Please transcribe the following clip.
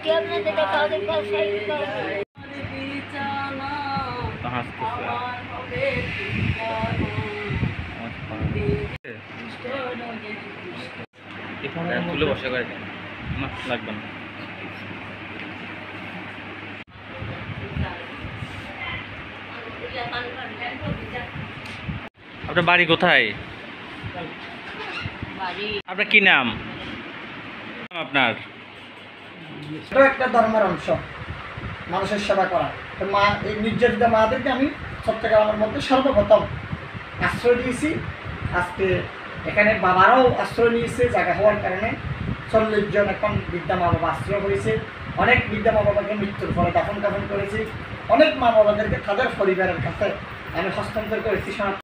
এটি আপনাদের কাউকে তুলে বসে করে না লাগবে না। আপনার বাড়ি কোথায়? আপনার কি নাম? আপনার এটাও একটা ধর্মের অংশ, মানুষের সেবা করা। তো মা, এই নির্যাতিত মাদেরকে আমি চট্টগ্রামের মধ্যে সর্বপ্রথম আশ্রয় দিয়েছি। আজকে এখানে বাবারাও আশ্রয় নিয়েছে জায়গা হওয়ার কারণে। 40 জন এখন বৃদ্ধা মা বাবা আশ্রয় হয়েছে। অনেক বৃদ্ধা মা বাবাকে মৃত্যুর ফলে দাফন কাফন করেছি। অনেক মা বাবাদেরকে তাদের পরিবারের কাছে আমি হস্তান্তর করেছি।